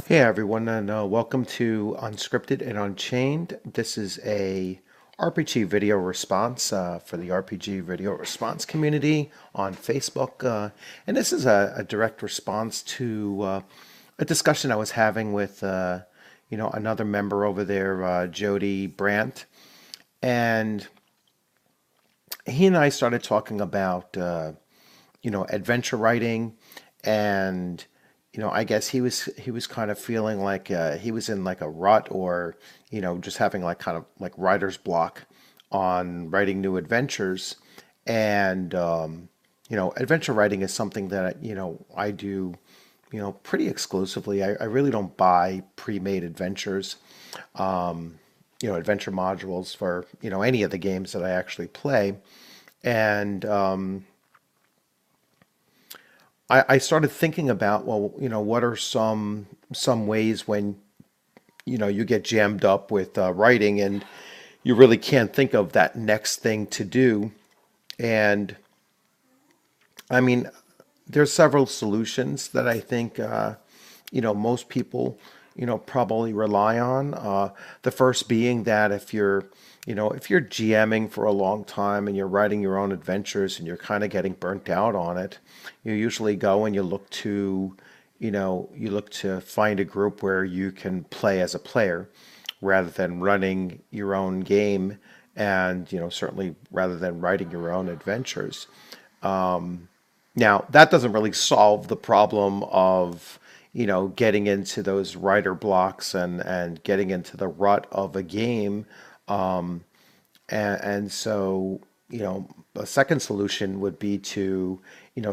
Hey everyone, and welcome to Unscripted and Unchained. This is a RPG video response for the RPG video response community on Facebook, and this is a direct response to a discussion I was having with another member over there, Jody Brandt, and he and I started talking about adventure writing, and I guess he was kind of feeling like he was in like a rut, or just having like kind of like writer's block on writing new adventures. And adventure writing is something that I do pretty exclusively. I really don't buy pre-made adventures, adventure modules for any of the games that I actually play. And I started thinking about, well, what are some ways when you get jammed up with writing and you really can't think of that next thing to do. And I mean, there's several solutions that I think most people probably rely on. The first being that if you're GMing for a long time and you're writing your own adventures and you're kind of getting burnt out on it, you usually go and you look to find a group where you can play as a player rather than running your own game, and certainly rather than writing your own adventures. Now, that doesn't really solve the problem of, getting into those writer blocks and getting into the rut of a game. And so, a second solution would be to,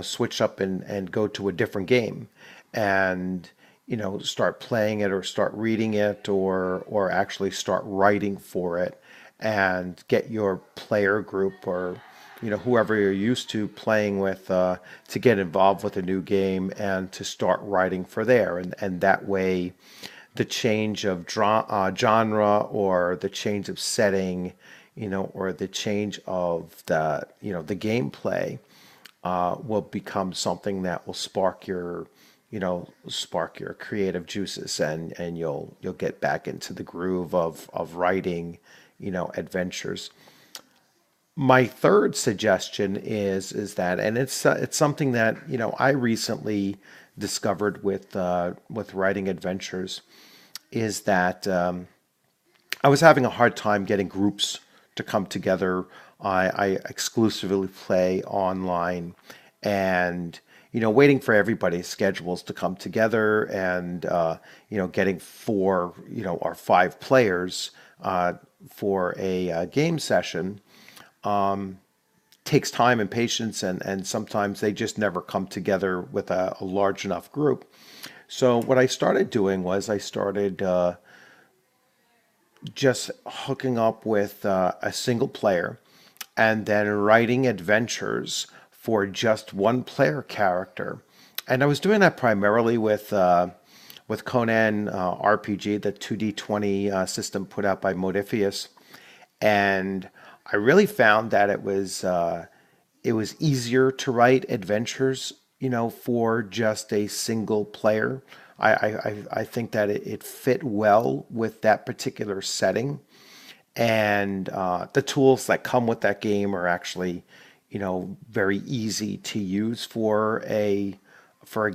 switch up and go to a different game and, start playing it or start reading it, or actually start writing for it and get your player group, or whoever you're used to playing with, to get involved with a new game and to start writing for there. And that way, the change of genre, or the change of setting, or the change of the gameplay, will become something that will spark your creative juices, and you'll get back into the groove of writing, adventures. My third suggestion is that, and it's something that I recently discovered with writing adventures, is that I was having a hard time getting groups to come together. I exclusively play online, and waiting for everybody's schedules to come together, and getting four or five players for a game session takes time and patience, and sometimes they just never come together with a large enough group. So what I started doing was I started just hooking up with a single player, and then writing adventures for just one player character. And I was doing that primarily with Conan RPG, the 2D20 system put out by Modifius. And I really found that it was easier to write adventures, for just a single player. I think that it fit well with that particular setting, and the tools that come with that game are actually, very easy to use for a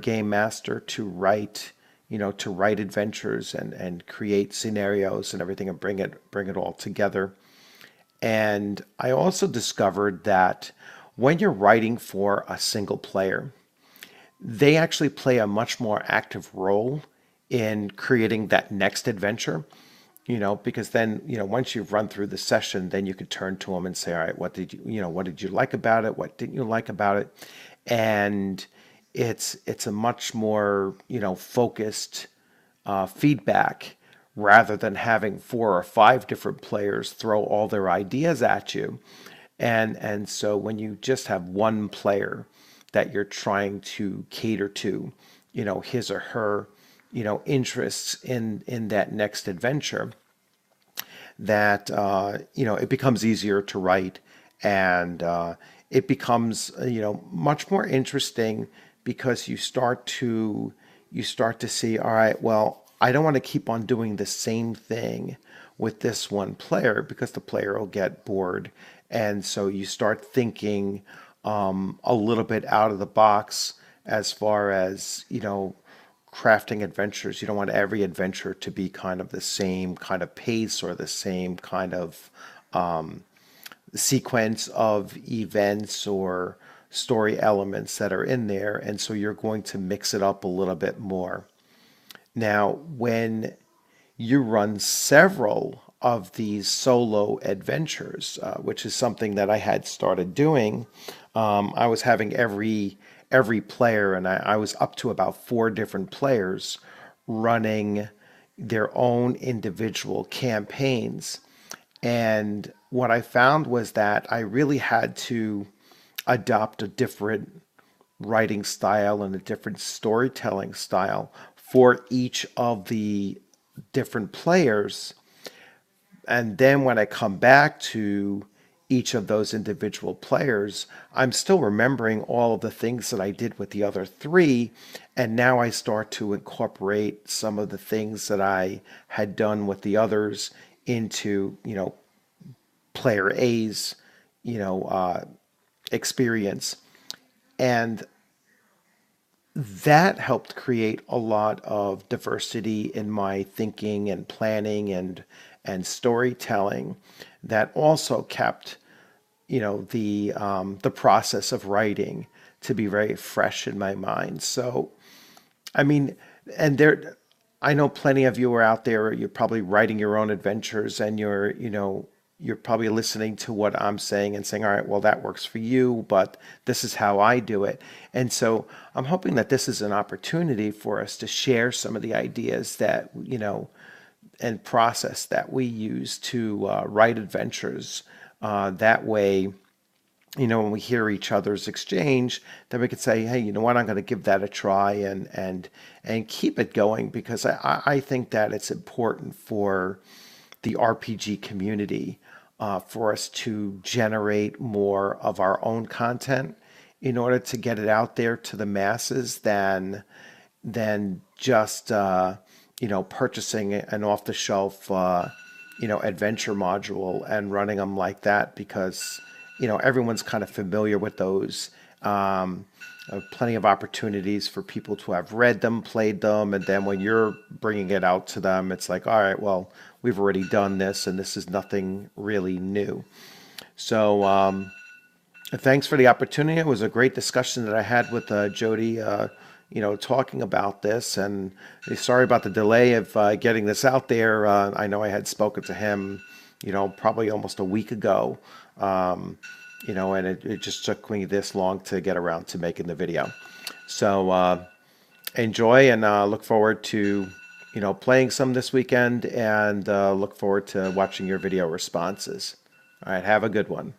game master to write adventures and create scenarios and everything, and bring it all together. And I also discovered that when you're writing for a single player, they actually play a much more active role in creating that next adventure. Because then, once you've run through the session, then you could turn to them and say, all right, what did you like about it? What didn't you like about it? And it's a much more, focused feedback, rather than having four or five different players throw all their ideas at you. And so when you just have one player that you're trying to cater to, his or her, interests in that next adventure, that it becomes easier to write, and it becomes much more interesting, because you start to see, all right, well, I don't want to keep on doing the same thing with this one player because the player will get bored. And so you start thinking a little bit out of the box as far as, crafting adventures. You don't want every adventure to be kind of the same kind of pace or the same kind of sequence of events or story elements that are in there. And so you're going to mix it up a little bit more. Now, when you run several of these solo adventures, which is something that I had started doing, I was having every player, and I was up to about 4 different players running their own individual campaigns. And what I found was that I really had to adopt a different writing style and a different storytelling style for each of the different players. And then when I come back to each of those individual players, I'm still remembering all of the things that I did with the other 3. And now I start to incorporate some of the things that I had done with the others into, player A's, you know, uh, experience. And that helped create a lot of diversity in my thinking and planning and storytelling that also kept the process of writing to be very fresh in my mind. So I mean, and there, I know plenty of you are out there. You're probably writing your own adventures, and you're probably listening to what I'm saying and saying, all right, well, that works for you, but this is how I do it. And so I'm hoping that this is an opportunity for us to share some of the ideas that, and process that we use to write adventures. That way, when we hear each other's exchange, then we could say, hey, you know what, I'm going to give that a try and keep it going, because I think that it's important for the RPG community for us to generate more of our own content in order to get it out there to the masses than just purchasing an off the shelf adventure module and running them like that, because everyone's kind of familiar with those. Plenty of opportunities for people to have read them, played them, and then when you're bringing it out to them, it's like, all right, well, we've already done this, and this is nothing really new. So thanks for the opportunity. It was a great discussion that I had with Jody, talking about this. And sorry about the delay of getting this out there. I know I had spoken to him, probably almost a week ago. And it just took me this long to get around to making the video. So enjoy, and look forward to, playing some this weekend, and look forward to watching your video responses. All right, have a good one.